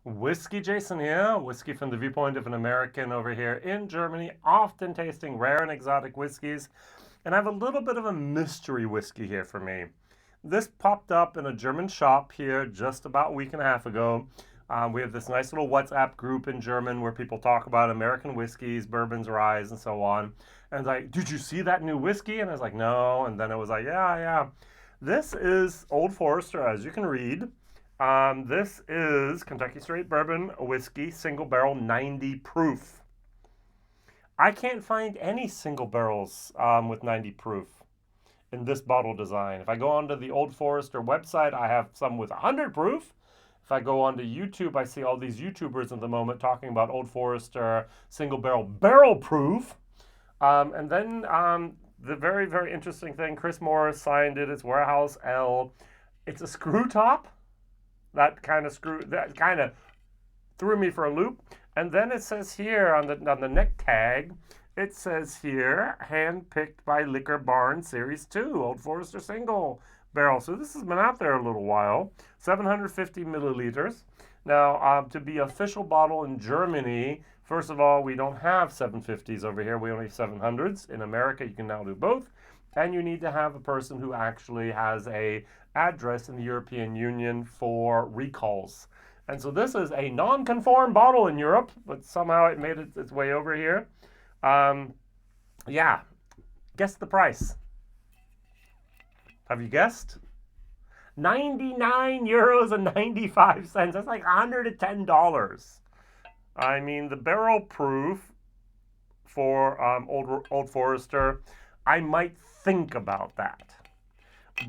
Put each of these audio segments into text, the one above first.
Whiskey Jason here, whiskey from the viewpoint of an American over here in Germany, often tasting rare and exotic whiskeys. And I have a little bit of a mystery whiskey here for me. This popped up in a German shop here just about a week and a half ago. We have this nice little WhatsApp group in German where people talk about American whiskeys, bourbons, ryes, and so on. And it's like, did you see that new whiskey? And I was like, no. And then it was like, yeah, yeah. This is Old Forester, as you can read. This is Kentucky Straight Bourbon Whiskey, single barrel, 90 proof. I can't find any single barrels with 90 proof in this bottle design. If I go onto the Old Forester website, I have some with 100 proof. If I go onto YouTube, I see all these YouTubers at the moment talking about Old Forester single barrel proof. And then the very, very interesting thing, Chris Morris signed it. It's Warehouse L. It's a screw top. That kind of threw me for a loop. And then it says here on the neck tag, it says here, hand-picked by Liquor Barn Series 2, Old Forester single barrel. So this has been out there a little while. 750 milliliters. Now, to be official bottle in Germany, first of all, we don't have 750s over here. We only have 700s. In America, you can now do both. And you need to have a person who actually has a address in the European Union for recalls. And so this is a non-conform bottle in Europe, but somehow it made its way over here. Yeah, guess the price. Have you guessed? 99 euros and 95 cents. That's like $110. I mean, the barrel proof for Old Forester, I might think about that.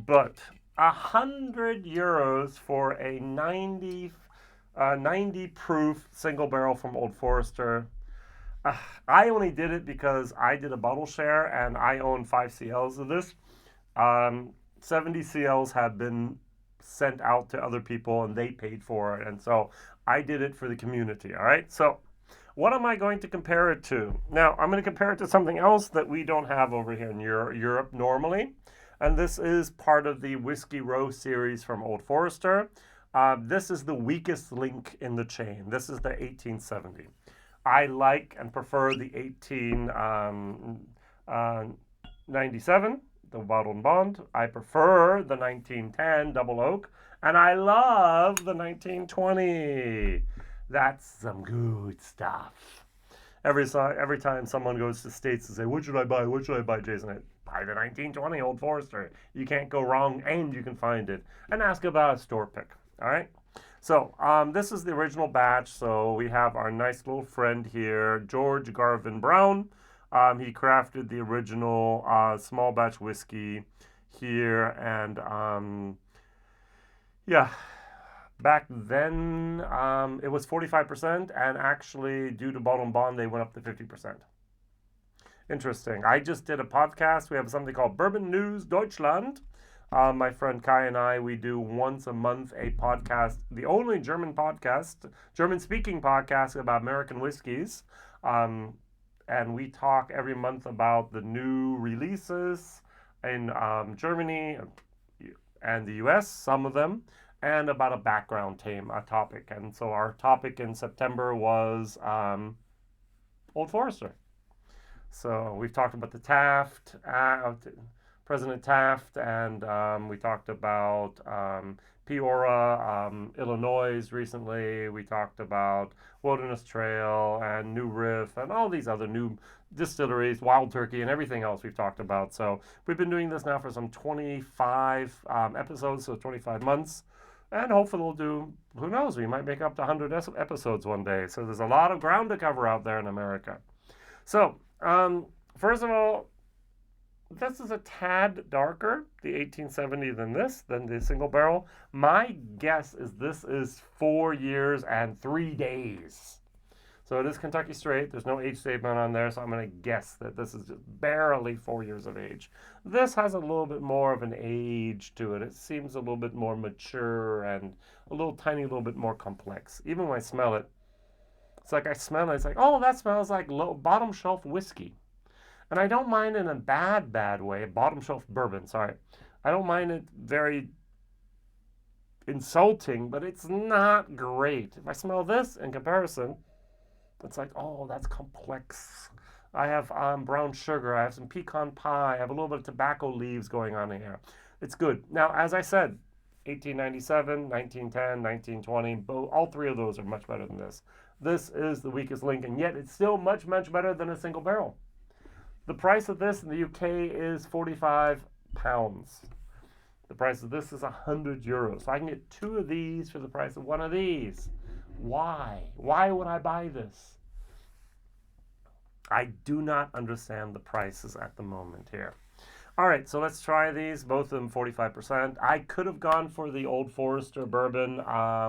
But 100 euros for a 90 proof single barrel from Old Forester. I only did it because I did a bottle share and I own 5 CLs of this. 70 CLs have been sent out to other people and they paid for it. And so I did it for the community. All right. So what am I going to compare it to? Now, I'm going to compare it to something else that we don't have over here in Europe normally. And this is part of the Whiskey Row series from Old Forester. This is the weakest link in the chain. This is the 1870. I like and prefer the 1897, the Bottled and Bond. I prefer the 1910 Double Oak. And I love the 1920. That's some good stuff. Every time someone goes to States and say, what should I buy? What should I buy, Jason? Buy the 1920 Old Forester. You can't go wrong and you can find it. And ask about a store pick. All right? So this is the original batch. So we have our nice little friend here, George Garvin Brown. He crafted the original small batch whiskey here. And yeah, back then it was 45%. And actually, due to Bottled and Bond, they went up to 50%. Interesting. I just did a podcast. We have something called Bourbon News Deutschland. My friend Kai and I, we do once a month a podcast, the only German speaking podcast about American whiskeys. And we talk every month about the new releases in Germany and the US, some of them, and about a background topic. And so our topic in September was Old Forester. So we've talked about the Taft, President Taft, and we talked about Peoria, Illinois recently. We talked about Wilderness Trail and New Riff and all these other new distilleries, Wild Turkey, and everything else we've talked about. So we've been doing this now for some 25 episodes, so 25 months. And hopefully we'll do, who knows, we might make up to 100 episodes one day. So there's a lot of ground to cover out there in America. So, first of all, this is a tad darker, the 1870, than the single barrel. My guess is this is 4 years and 3 days. So it is Kentucky Straight. There's no age statement on there, so I'm going to guess that this is just barely 4 years of age. This has a little bit more of an age to it. It seems a little bit more mature and a little bit more complex. Even when I smell it, it's like I smell it. It's like, oh, that smells like bottom shelf whiskey. And I don't mind in a bad way. Bottom shelf bourbon, sorry. I don't mind it very insulting, but it's not great. If I smell this in comparison, it's like, oh, that's complex. I have brown sugar. I have some pecan pie. I have a little bit of tobacco leaves going on in here. It's good. Now, as I said, 1897, 1910, 1920, all three of those are much better than this. This is the weakest link, and yet it's still much, much better than a single barrel. The price of this in the UK is £45. The price of this is €100. So I can get 2 of these for the price of 1 of these. Why? Why would I buy this? I do not understand the prices at the moment here. All right, so let's try these. Both of them 45%. I could have gone for the Old Forester bourbon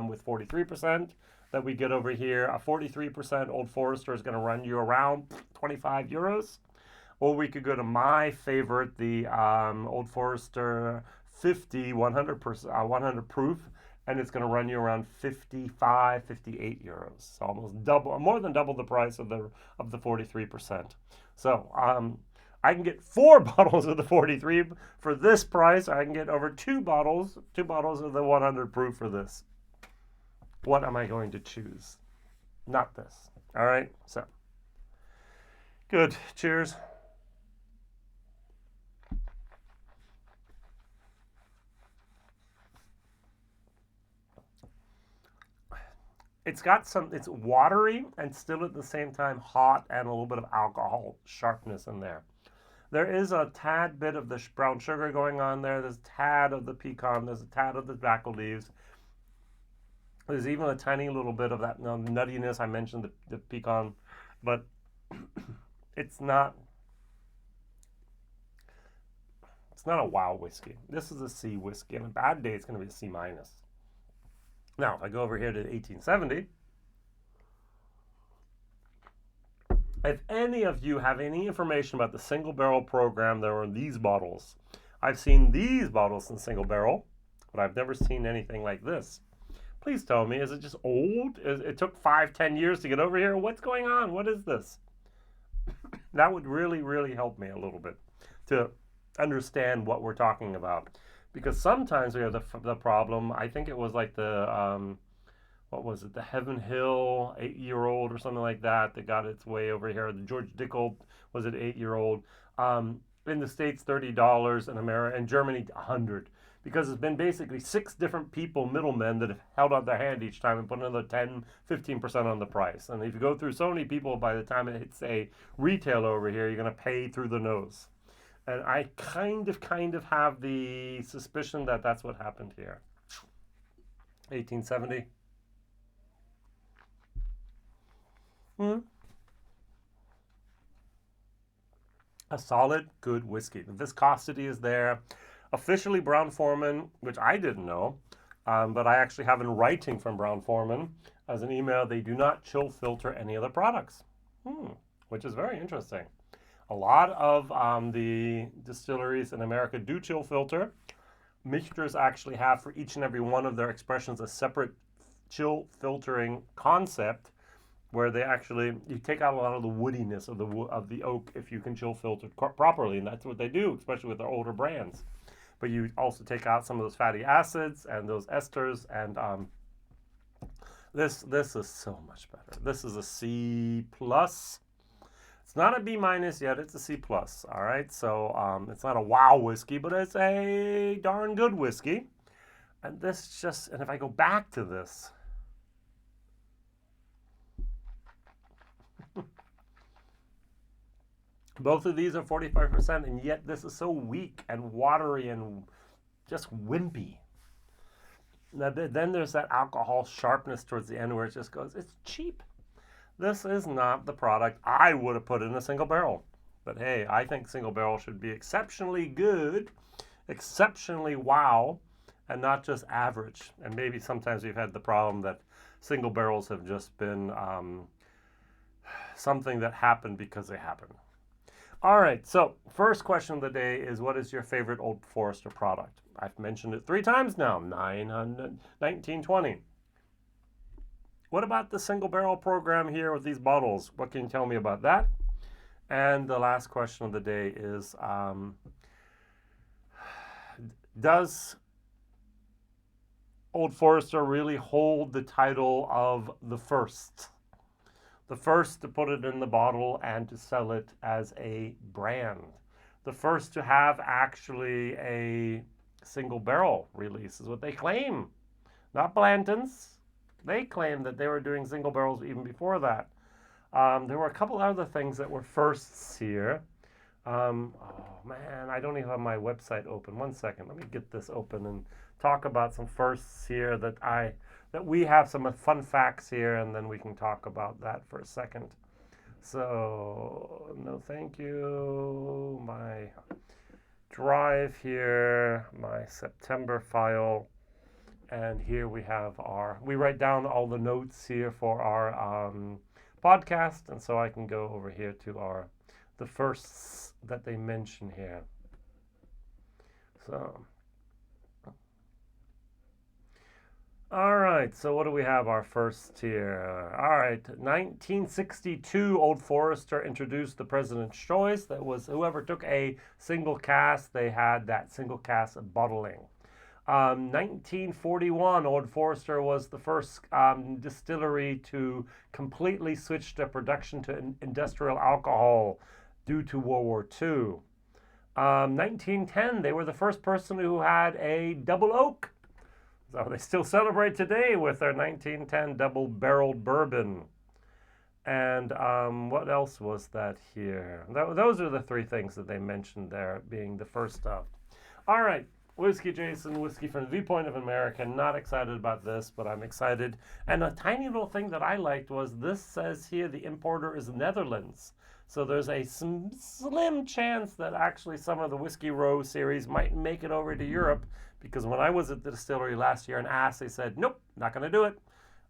with 43% that we get over here. A 43% Old Forester is going to run you around €25. Or we could go to my favorite, the Old Forester 50 100%, 100 proof, and it's going to run you around 55, 58 euros. So almost double, more than double the price of the 43%. So I can get 4 bottles of the 43 for this price. I can get over 2 bottles of the 100 proof for this. What am I going to choose? Not this. All right. So good. Cheers. It's got some, it's watery and still at the same time hot and a little bit of alcohol sharpness in there. There is a tad bit of the brown sugar going on there. There's a tad of the pecan. There's a tad of the tobacco leaves. There's even a tiny little bit of that nuttiness. I mentioned the pecan, but it's not a wow whiskey. This is a C whiskey. On a bad day, it's going to be a C minus. Now, if I go over here to 1870, if any of you have any information about the single barrel program, there are these bottles. I've seen these bottles in single barrel, but I've never seen anything like this. Please tell me, is it just old? It took 5-10 years to get over here? What's going on? What is this? That would really, really help me a little bit to understand what we're talking about. Because sometimes we have the problem, I think it was like the, what was it, the Heaven Hill 8-year-old or something like that got its way over here. The George Dickel was an 8-year-old. In the States, $30, in America, and Germany, $100. Because it's been basically 6 different people, middlemen, that have held out their hand each time and put another 10, 15% on the price. And if you go through so many people, by the time it hits a retailer over here, you're going to pay through the nose. And I kind of have the suspicion that that's what happened here. 1870. A solid, good whiskey. The viscosity is there. Officially Brown-Forman, which I didn't know, but I actually have in writing from Brown-Forman as an email, they do not chill filter any other products, which is very interesting. A lot of the distilleries in America do chill filter. Mixtures actually have for each and every one of their expressions a separate chill filtering concept where they actually, you take out a lot of the woodiness of the oak if you can chill filter properly, and that's what they do, especially with their older brands. But you also take out some of those fatty acids and those esters, and this is so much better. This is a C plus. It's not a B minus yet, it's a C plus, all right? So it's not a wow whiskey, but it's a darn good whiskey. And this just, and if I go back to this, both of these are 45%, and yet this is so weak and watery and just wimpy. Now, then there's that alcohol sharpness towards the end where it just goes, it's cheap. This is not the product I would have put in a single barrel. But hey, I think single barrel should be exceptionally good, exceptionally wow, and not just average. And maybe sometimes we've had the problem that single barrels have just been something that happened because they happened. All right, so first question of the day is, what is your favorite Old Forester product? I've mentioned it 3 times now, 1920. What about the single barrel program here with these bottles? What can you tell me about that? And the last question of the day is, does Old Forester really hold the title of the first. The first to put it in the bottle and to sell it as a brand. The first to have actually a single barrel release is what they claim. Not Blanton's. They claim that they were doing single barrels even before that. There were a couple other things that were firsts here. Oh man, I don't even have my website open. One second, let me get this open and talk about some firsts here that we have some fun facts here, and then we can talk about that for a second. So, no thank you. My drive here, my September file, and here we have we write down all the notes here for our podcast, and so I can go over here to the firsts that they mention here. So, all right, so what do we have our first here? All right, 1962, Old Forester introduced the President's Choice. That was whoever took a single cask, they had that single cask bottling. 1941, Old Forester was the first distillery to completely switch their production to industrial alcohol due to World War II. 1910, they were the first person who had a double oak. So they still celebrate today with their 1910 double-barreled bourbon. And what else was that here? Those are the three things that they mentioned there, being the first stuff. All right, WhiskyJason, whiskey from the viewpoint of America. Not excited about this, but I'm excited. And a tiny little thing that I liked was this says here the importer is Netherlands. So there's a slim chance that actually some of the Whiskey Row series might make it over to Europe, because when I was at the distillery last year and asked, they said, nope, not going to do it.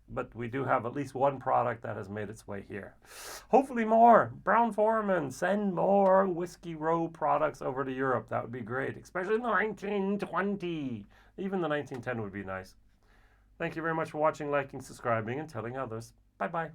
But we do have at least one product that has made its way here. Hopefully more. Brown-Forman, send more Whiskey Row products over to Europe. That would be great, especially in the 1920. Even the 1910 would be nice. Thank you very much for watching, liking, subscribing, and telling others. Bye-bye.